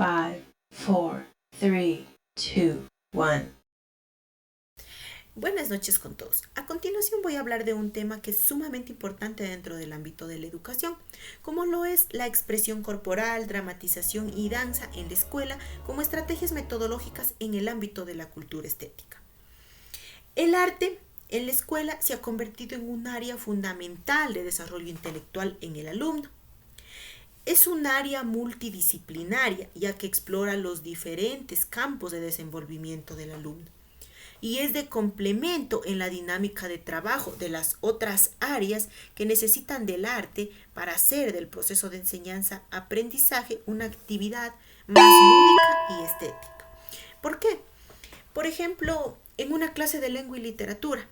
5, 4, 3, 2, 1. Buenas noches con todos. A continuación voy a hablar de un tema que es sumamente importante dentro del ámbito de la educación, como lo es la expresión corporal, dramatización y danza en la escuela como estrategias metodológicas en el ámbito de la cultura estética. El arte en la escuela se ha convertido en un área fundamental de desarrollo intelectual en el alumno. Es un área multidisciplinaria, ya que explora los diferentes campos de desenvolvimiento del alumno y es de complemento en la dinámica de trabajo de las otras áreas que necesitan del arte para hacer del proceso de enseñanza-aprendizaje una actividad más lúdica y estética. ¿Por qué? Por ejemplo, en una clase de lengua y literatura,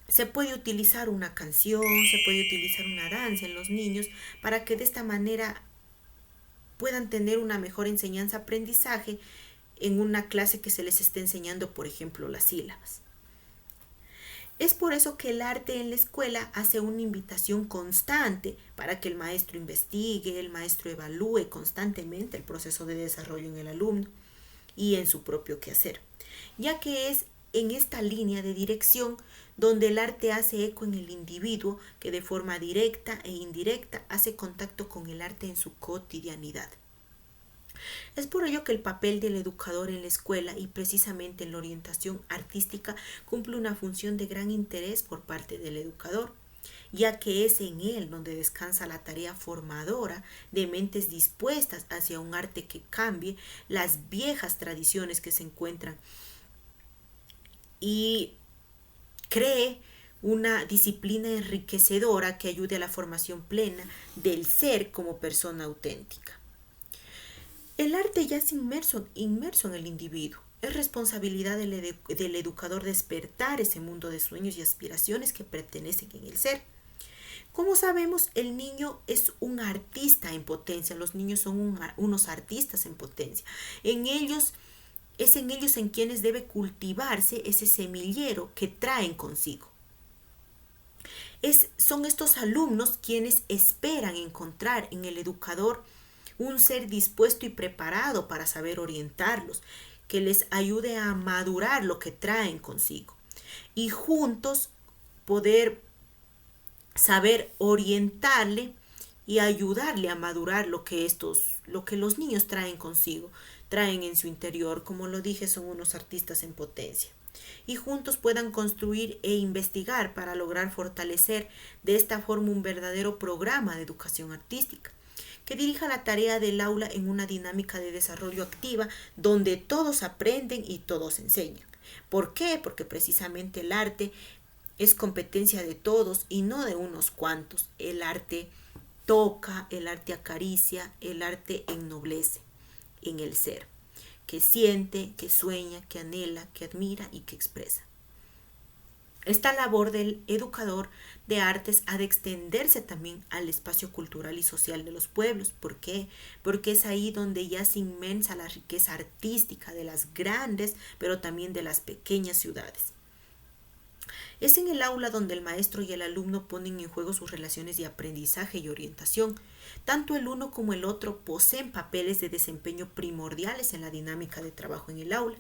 se puede utilizar una canción, se puede utilizar una danza en los niños para que de esta manera puedan tener una mejor enseñanza-aprendizaje en una clase que se les esté enseñando, por ejemplo, las sílabas. Es por eso que el arte en la escuela hace una invitación constante para que el maestro investigue, el maestro evalúe constantemente el proceso de desarrollo en el alumno y en su propio quehacer, ya que es en esta línea de dirección donde el arte hace eco en el individuo que de forma directa e indirecta hace contacto con el arte en su cotidianidad. Es por ello que el papel del educador en la escuela y precisamente en la orientación artística cumple una función de gran interés por parte del educador, ya que es en él donde descansa la tarea formadora de mentes dispuestas hacia un arte que cambie las viejas tradiciones que se encuentran y cree una disciplina enriquecedora que ayude a la formación plena del ser como persona auténtica. El arte ya es inmerso en el individuo. Es responsabilidad del educador despertar ese mundo de sueños y aspiraciones que pertenecen en el ser. Como sabemos, el niño es un artista en potencia, los niños son unos artistas en potencia. Es en ellos en quienes debe cultivarse ese semillero que traen consigo. Son estos alumnos quienes esperan encontrar en el educador un ser dispuesto y preparado para saber orientarlos, que les ayude a madurar lo que traen consigo y juntos poder saber orientarle y ayudarle a madurar lo que los niños traen consigo, traen en su interior, como lo dije, son unos artistas en potencia. Y juntos puedan construir e investigar para lograr fortalecer de esta forma un verdadero programa de educación artística que dirija la tarea del aula en una dinámica de desarrollo activa donde todos aprenden y todos enseñan. ¿Por qué? Porque precisamente el arte es competencia de todos y no de unos cuantos. El arte toca, el arte acaricia, el arte ennoblece en el ser, que siente, que sueña, que anhela, que admira y que expresa. Esta labor del educador de artes ha de extenderse también al espacio cultural y social de los pueblos. ¿Por qué? Porque es ahí donde ya se inmensa la riqueza artística de las grandes, pero también de las pequeñas ciudades. Es en el aula donde el maestro y el alumno ponen en juego sus relaciones de aprendizaje y orientación. Tanto el uno como el otro poseen papeles de desempeño primordiales en la dinámica de trabajo en el aula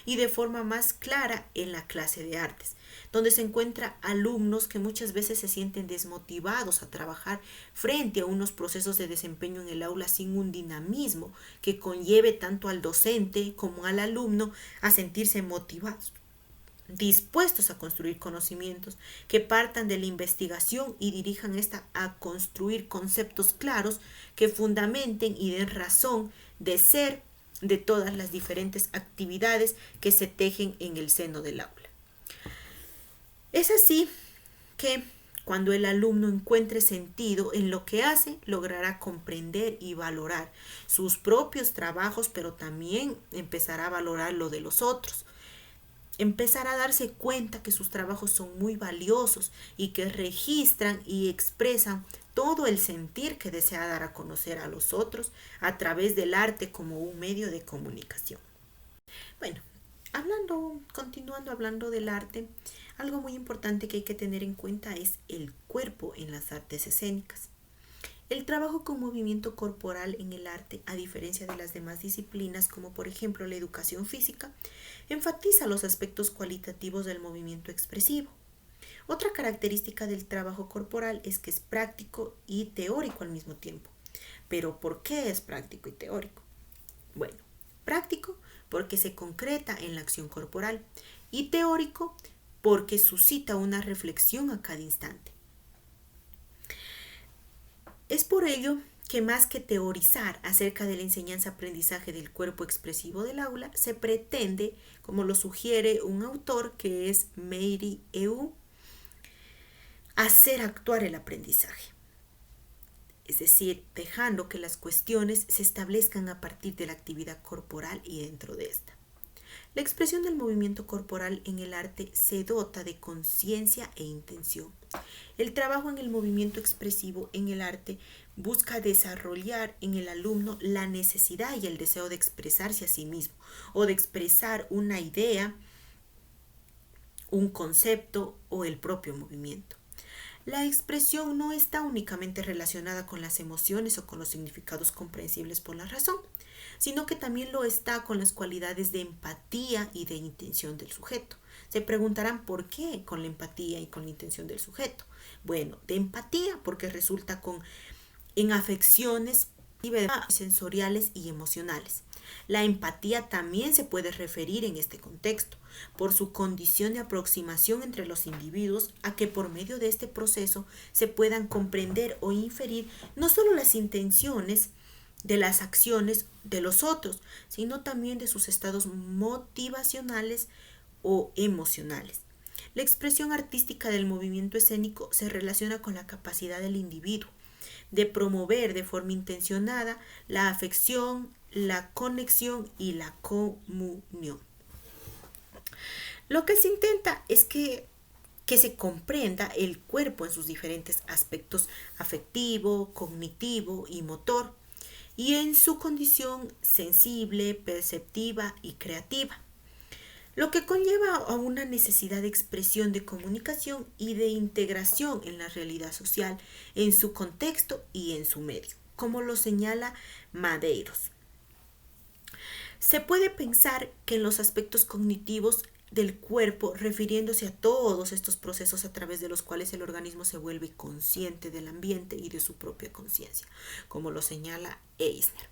y de forma más clara en la clase de artes, donde se encuentran alumnos que muchas veces se sienten desmotivados a trabajar frente a unos procesos de desempeño en el aula sin un dinamismo que conlleve tanto al docente como al alumno a sentirse motivados, dispuestos a construir conocimientos que partan de la investigación y dirijan esta a construir conceptos claros que fundamenten y den razón de ser de todas las diferentes actividades que se tejen en el seno del aula. Es así que cuando el alumno encuentre sentido en lo que hace, logrará comprender y valorar sus propios trabajos, pero también empezará a valorar lo de los otros. Empezar a darse cuenta que sus trabajos son muy valiosos y que registran y expresan todo el sentir que desea dar a conocer a los otros a través del arte como un medio de comunicación. Bueno, continuando hablando del arte, algo muy importante que hay que tener en cuenta es el cuerpo en las artes escénicas. El trabajo con movimiento corporal en el arte, a diferencia de las demás disciplinas, como por ejemplo la educación física, enfatiza los aspectos cualitativos del movimiento expresivo. Otra característica del trabajo corporal es que es práctico y teórico al mismo tiempo. Pero ¿por qué es práctico y teórico? Bueno, práctico porque se concreta en la acción corporal y teórico porque suscita una reflexión a cada instante. Es por ello que más que teorizar acerca de la enseñanza-aprendizaje del cuerpo expresivo del aula, se pretende, como lo sugiere un autor que es Meiri Eu, hacer actuar el aprendizaje. Es decir, dejando que las cuestiones se establezcan a partir de la actividad corporal y dentro de esta. La expresión del movimiento corporal en el arte se dota de conciencia e intención. El trabajo en el movimiento expresivo en el arte busca desarrollar en el alumno la necesidad y el deseo de expresarse a sí mismo o de expresar una idea, un concepto o el propio movimiento. La expresión no está únicamente relacionada con las emociones o con los significados comprensibles por la razón, sino que también lo está con las cualidades de empatía y de intención del sujeto. Se preguntarán por qué con la empatía y con la intención del sujeto. Bueno, de empatía porque resulta en afecciones sensoriales y emocionales. La empatía también se puede referir en este contexto por su condición de aproximación entre los individuos a que por medio de este proceso se puedan comprender o inferir no solo las intenciones de las acciones de los otros, sino también de sus estados motivacionales o emocionales. La expresión artística del movimiento escénico se relaciona con la capacidad del individuo de promover de forma intencionada la afección, la conexión y la comunión. Lo que se intenta es que se comprenda el cuerpo en sus diferentes aspectos afectivo, cognitivo y motor, y en su condición sensible, perceptiva y creativa, lo que conlleva a una necesidad de expresión, de comunicación y de integración en la realidad social, en su contexto y en su medio, como lo señala Madeiros. Se puede pensar que en los aspectos cognitivos del cuerpo, refiriéndose a todos estos procesos a través de los cuales el organismo se vuelve consciente del ambiente y de su propia conciencia, como lo señala Eisner.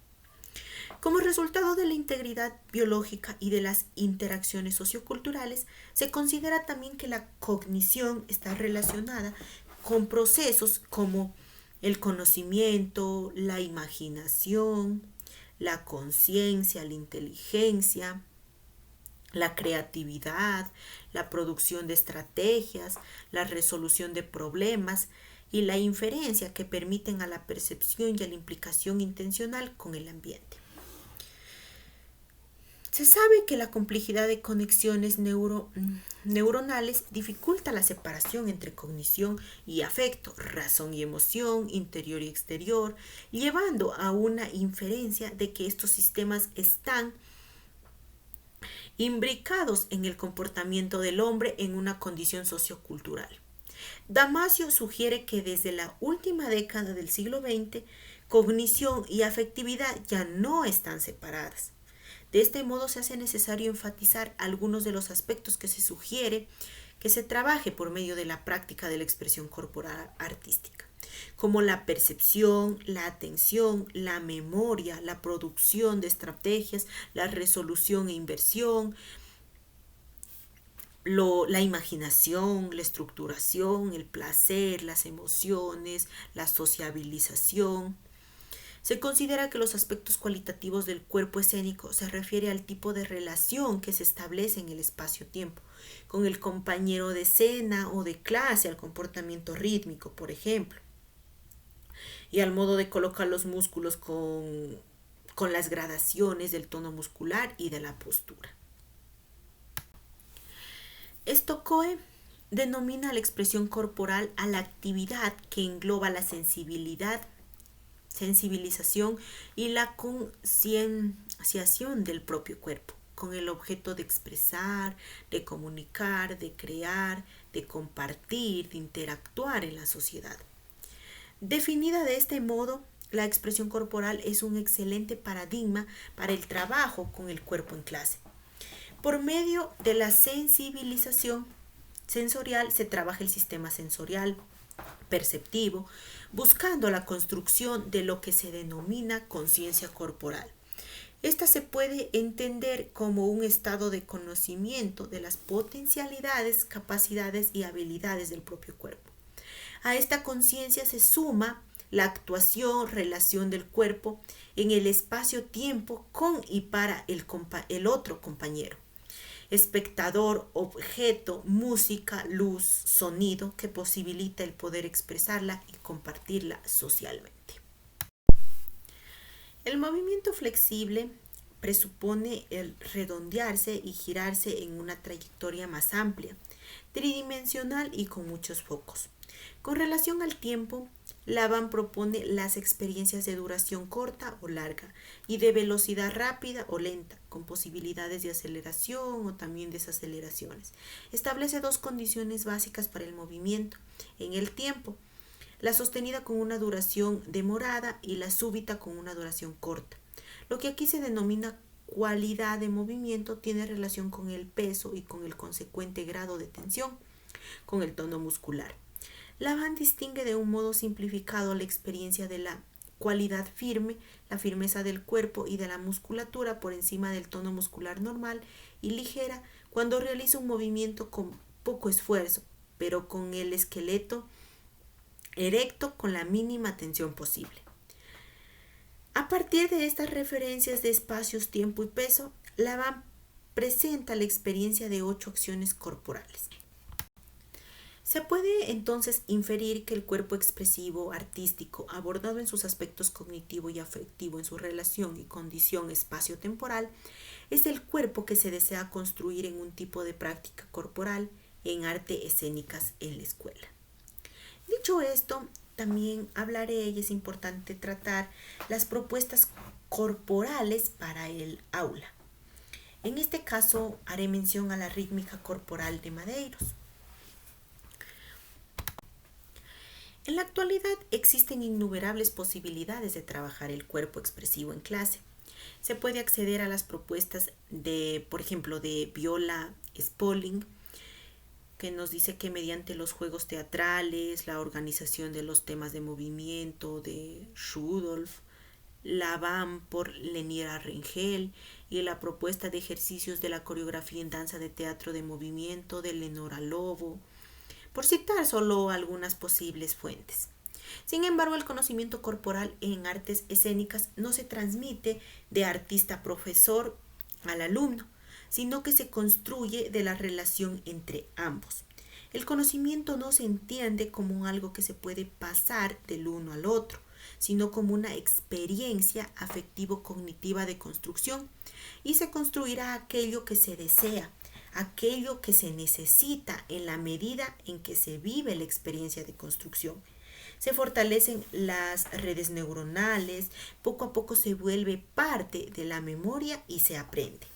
Como resultado de la integridad biológica y de las interacciones socioculturales, se considera también que la cognición está relacionada con procesos como el conocimiento, la imaginación, la conciencia, la inteligencia, la creatividad, la producción de estrategias, la resolución de problemas y la inferencia que permiten a la percepción y a la implicación intencional con el ambiente. Se sabe que la complejidad de conexiones neuronales dificulta la separación entre cognición y afecto, razón y emoción, interior y exterior, llevando a una inferencia de que estos sistemas están imbricados en el comportamiento del hombre en una condición sociocultural. Damasio sugiere que desde la última década del siglo XX, cognición y afectividad ya no están separadas. De este modo se hace necesario enfatizar algunos de los aspectos que se sugiere que se trabaje por medio de la práctica de la expresión corporal artística, como la percepción, la atención, la memoria, la producción de estrategias, la resolución e inversión, la imaginación, la estructuración, el placer, las emociones, la sociabilización. Se considera que los aspectos cualitativos del cuerpo escénico se refiere al tipo de relación que se establece en el espacio-tiempo, con el compañero de escena o de clase, al comportamiento rítmico, por ejemplo, y al modo de colocar los músculos con las gradaciones del tono muscular y de la postura. Stokoe denomina la expresión corporal a la actividad que engloba la sensibilización y la concienciación del propio cuerpo, con el objeto de expresar, de comunicar, de crear, de compartir, de interactuar en la sociedad. Definida de este modo, la expresión corporal es un excelente paradigma para el trabajo con el cuerpo en clase. Por medio de la sensibilización sensorial se trabaja el sistema sensorial, perceptivo, buscando la construcción de lo que se denomina conciencia corporal. Esta se puede entender como un estado de conocimiento de las potencialidades, capacidades y habilidades del propio cuerpo. A esta conciencia se suma la actuación, relación del cuerpo en el espacio-tiempo con y para el otro compañero. Espectador, objeto, música, luz, sonido que posibilita el poder expresarla y compartirla socialmente. El movimiento flexible presupone el redondearse y girarse en una trayectoria más amplia, tridimensional y con muchos focos. Con relación al tiempo, Laban propone las experiencias de duración corta o larga y de velocidad rápida o lenta, con posibilidades de aceleración o también desaceleraciones. Establece dos condiciones básicas para el movimiento en el tiempo: la sostenida con una duración demorada y la súbita con una duración corta. Lo que aquí se denomina cualidad de movimiento tiene relación con el peso y con el consecuente grado de tensión, con el tono muscular. Laban distingue de un modo simplificado la experiencia de la cualidad firme, la firmeza del cuerpo y de la musculatura por encima del tono muscular normal y ligera cuando realiza un movimiento con poco esfuerzo, pero con el esqueleto erecto con la mínima tensión posible. A partir de estas referencias de espacios, tiempo y peso, Laban presenta la experiencia de 8 acciones corporales. Se puede entonces inferir que el cuerpo expresivo, artístico, abordado en sus aspectos cognitivo y afectivo en su relación y condición espacio-temporal, es el cuerpo que se desea construir en un tipo de práctica corporal en arte escénicas en la escuela. Dicho esto, también hablaré, y es importante tratar, las propuestas corporales para el aula. En este caso, haré mención a la rítmica corporal de Madeiros. En la actualidad existen innumerables posibilidades de trabajar el cuerpo expresivo en clase. Se puede acceder a las propuestas de, por ejemplo, de Viola Spolin, que nos dice que mediante los juegos teatrales, la organización de los temas de movimiento de Rudolf, Laban por Leniera Rengel y la propuesta de ejercicios de la coreografía en danza de teatro de movimiento de Lenora Lobo, por citar solo algunas posibles fuentes. Sin embargo, el conocimiento corporal en artes escénicas no se transmite de artista profesor al alumno, sino que se construye de la relación entre ambos. El conocimiento no se entiende como algo que se puede pasar del uno al otro, sino como una experiencia afectivo-cognitiva de construcción, y se construirá aquello que se desea, aquello que se necesita en la medida en que se vive la experiencia de construcción. Se fortalecen las redes neuronales, poco a poco se vuelve parte de la memoria y se aprende.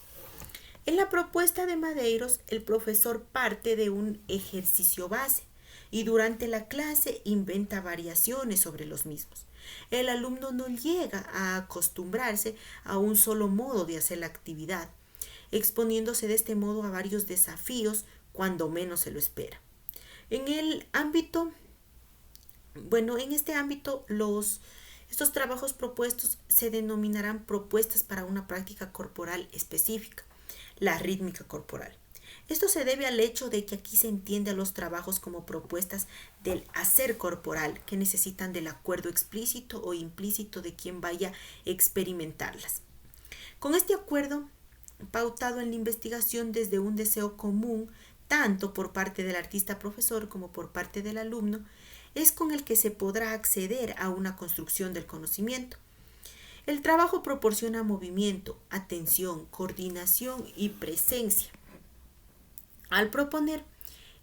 En la propuesta de Madeiros, el profesor parte de un ejercicio base y durante la clase inventa variaciones sobre los mismos. El alumno no llega a acostumbrarse a un solo modo de hacer la actividad, exponiéndose de este modo a varios desafíos cuando menos se lo espera. En este ámbito, estos trabajos propuestos se denominarán propuestas para una práctica corporal específica, la rítmica corporal. Esto se debe al hecho de que aquí se entiende a los trabajos como propuestas del hacer corporal que necesitan del acuerdo explícito o implícito de quien vaya a experimentarlas. Con este acuerdo, pautado en la investigación desde un deseo común, tanto por parte del artista profesor como por parte del alumno, es con el que se podrá acceder a una construcción del conocimiento. El trabajo proporciona movimiento, atención, coordinación y presencia. Al proponer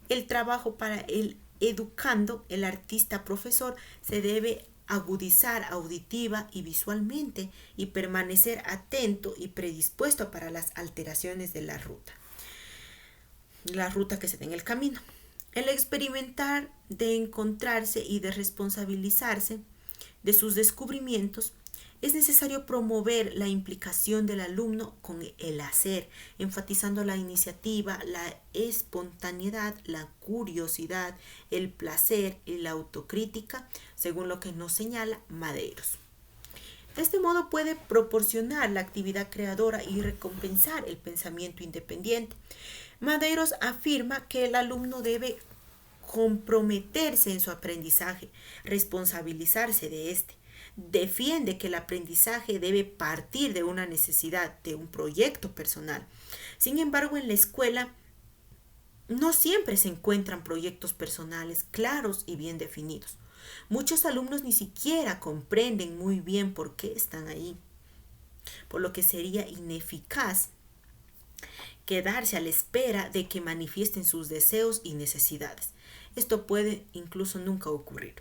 el trabajo para el educando, el artista profesor se debe agudizar auditiva y visualmente y permanecer atento y predispuesto para las alteraciones de la ruta que se da en el camino. El experimentar de encontrarse y de responsabilizarse de sus descubrimientos, es necesario promover la implicación del alumno con el hacer, enfatizando la iniciativa, la espontaneidad, la curiosidad, el placer y la autocrítica, según lo que nos señala Madeiros. De este modo puede proporcionar la actividad creadora y recompensar el pensamiento independiente. Madeiros afirma que el alumno debe comprometerse en su aprendizaje, responsabilizarse de este. Defiende que el aprendizaje debe partir de una necesidad, de un proyecto personal. Sin embargo, en la escuela no siempre se encuentran proyectos personales claros y bien definidos. Muchos alumnos ni siquiera comprenden muy bien por qué están ahí, por lo que sería ineficaz quedarse a la espera de que manifiesten sus deseos y necesidades. Esto puede incluso nunca ocurrir.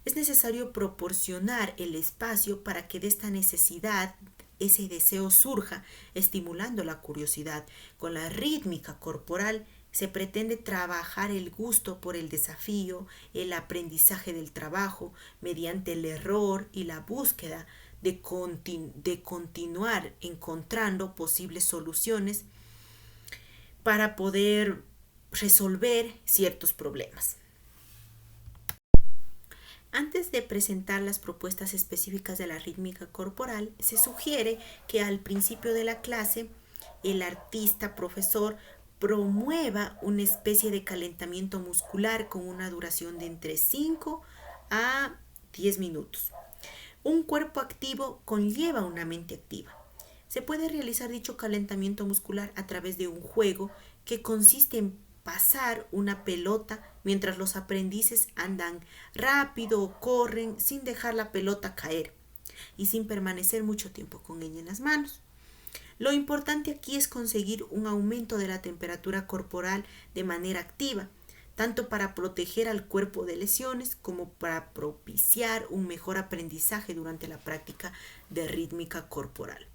Es necesario proporcionar el espacio para que de esta necesidad, ese deseo surja, estimulando la curiosidad. Con la rítmica corporal se pretende trabajar el gusto por el desafío, el aprendizaje del trabajo, mediante el error y la búsqueda de continuar encontrando posibles soluciones para poder resolver ciertos problemas. Antes de presentar las propuestas específicas de la rítmica corporal, se sugiere que al principio de la clase el artista profesor promueva una especie de calentamiento muscular con una duración de entre 5 a 10 minutos. Un cuerpo activo conlleva una mente activa. Se puede realizar dicho calentamiento muscular a través de un juego que consiste en pasar una pelota mientras los aprendices andan rápido o corren sin dejar la pelota caer y sin permanecer mucho tiempo con ella en las manos. Lo importante aquí es conseguir un aumento de la temperatura corporal de manera activa, tanto para proteger al cuerpo de lesiones como para propiciar un mejor aprendizaje durante la práctica de rítmica corporal.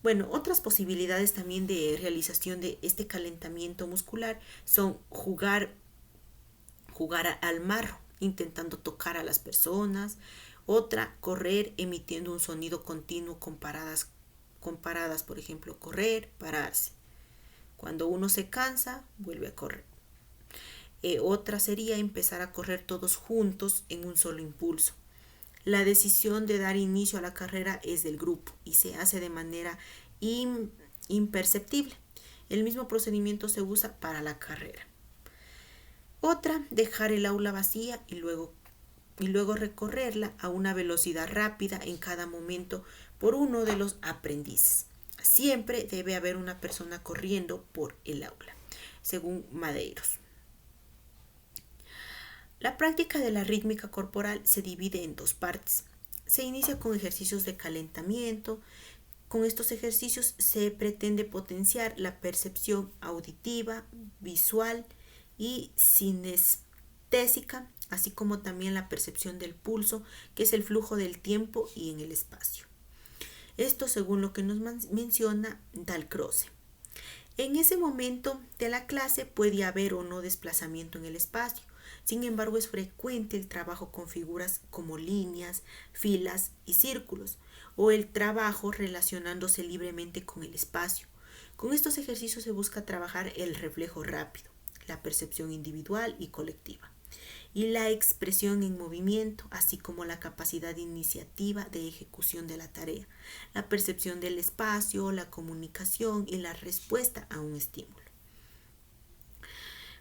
Bueno, otras posibilidades también de realización de este calentamiento muscular son jugar al marro, intentando tocar a las personas. Otra, correr emitiendo un sonido continuo con paradas, por ejemplo, correr, pararse. Cuando uno se cansa, vuelve a correr. Otra sería empezar a correr todos juntos en un solo impulso. La decisión de dar inicio a la carrera es del grupo y se hace de manera imperceptible. El mismo procedimiento se usa para la carrera. Otra, dejar el aula vacía y luego recorrerla a una velocidad rápida en cada momento por uno de los aprendices. Siempre debe haber una persona corriendo por el aula, según Madeiros. La práctica de la rítmica corporal se divide en dos partes. Se inicia con ejercicios de calentamiento. Con estos ejercicios se pretende potenciar la percepción auditiva, visual y sinestésica, así como también la percepción del pulso, que es el flujo del tiempo y en el espacio. Esto según lo que nos menciona Dalcroze. En ese momento de la clase puede haber o no desplazamiento en el espacio. Sin embargo, es frecuente el trabajo con figuras como líneas, filas y círculos, o el trabajo relacionándose libremente con el espacio. Con estos ejercicios se busca trabajar el reflejo rápido, la percepción individual y colectiva, y la expresión en movimiento, así como la capacidad iniciativa de ejecución de la tarea, la percepción del espacio, la comunicación y la respuesta a un estímulo.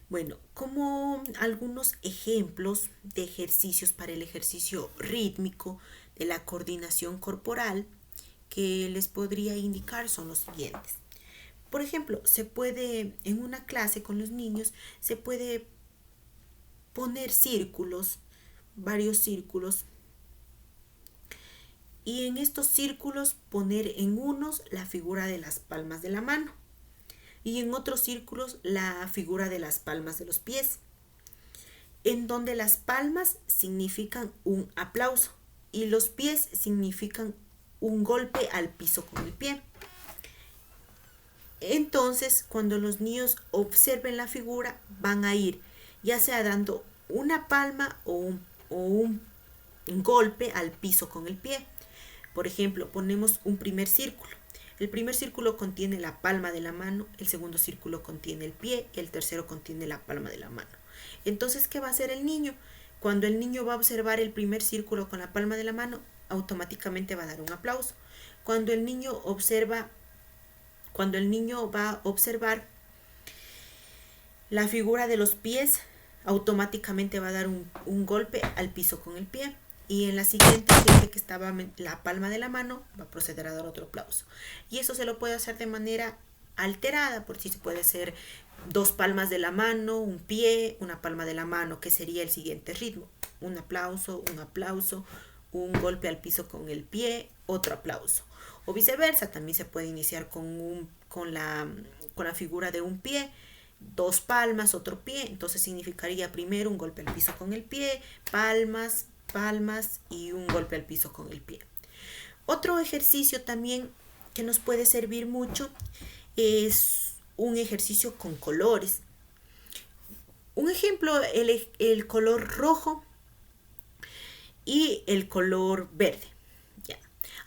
Bueno, como algunos ejemplos de ejercicios para el ejercicio rítmico de la coordinación corporal que les podría indicar son los siguientes. Por ejemplo, en una clase con los niños, se puede poner círculos, varios círculos, y en estos círculos poner en unos la figura de las palmas de la mano y en otros círculos la figura de las palmas de los pies, en donde las palmas significan un aplauso y los pies significan un golpe al piso con el pie. Entonces, cuando los niños observen la figura, van a ir ya sea dando una palma o un golpe al piso con el pie. Por ejemplo, ponemos un primer círculo. El primer círculo contiene la palma de la mano, el segundo círculo contiene el pie, el tercero contiene la palma de la mano. Entonces, ¿qué va a hacer el niño? Cuando el niño va a observar el primer círculo con la palma de la mano, automáticamente va a dar un aplauso. Cuando el niño va a observar la figura de los pies, automáticamente va a dar un golpe al piso con el pie. Y en la siguiente, siempre que estaba la palma de la mano, va a proceder a dar otro aplauso. Y eso se lo puede hacer de manera alterada, por si se puede hacer 2 palmas de la mano, un pie, una palma de la mano, que sería el siguiente ritmo. Un aplauso, un golpe al piso con el pie, otro aplauso. O viceversa, también se puede iniciar con la figura de un pie, 2 palmas, otro pie. Entonces significaría primero un golpe al piso con el pie, palmas y un golpe al piso con el pie. Otro ejercicio también que nos puede servir mucho es un ejercicio con colores. Un ejemplo, el color rojo y el color verde. Ya.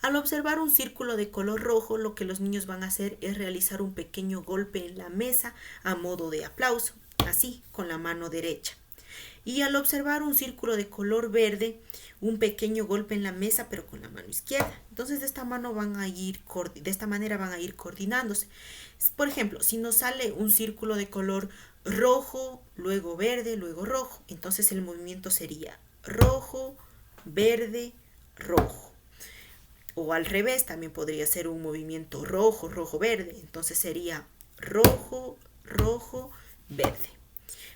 Al observar un círculo de color rojo, lo que los niños van a hacer es realizar un pequeño golpe en la mesa a modo de aplauso, así, con la mano derecha. Y al observar un círculo de color verde, un pequeño golpe en la mesa, pero con la mano izquierda. Entonces, de esta manera van a ir coordinándose. Por ejemplo, si nos sale un círculo de color rojo, luego verde, luego rojo, entonces el movimiento sería rojo, verde, rojo. O al revés, también podría ser un movimiento rojo, rojo, verde. Entonces sería rojo, rojo, verde.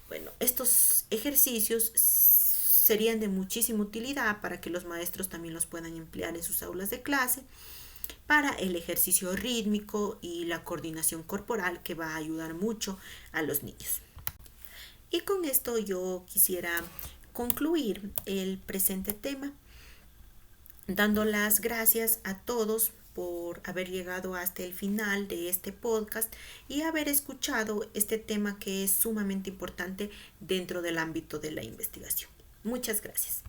Bueno, estos ejercicios serían de muchísima utilidad para que los maestros también los puedan emplear en sus aulas de clase para el ejercicio rítmico y la coordinación corporal, que va a ayudar mucho a los niños. Y con esto yo quisiera concluir el presente tema, dando las gracias a todos por haber llegado hasta el final de este podcast y haber escuchado este tema que es sumamente importante dentro del ámbito de la investigación. Muchas gracias.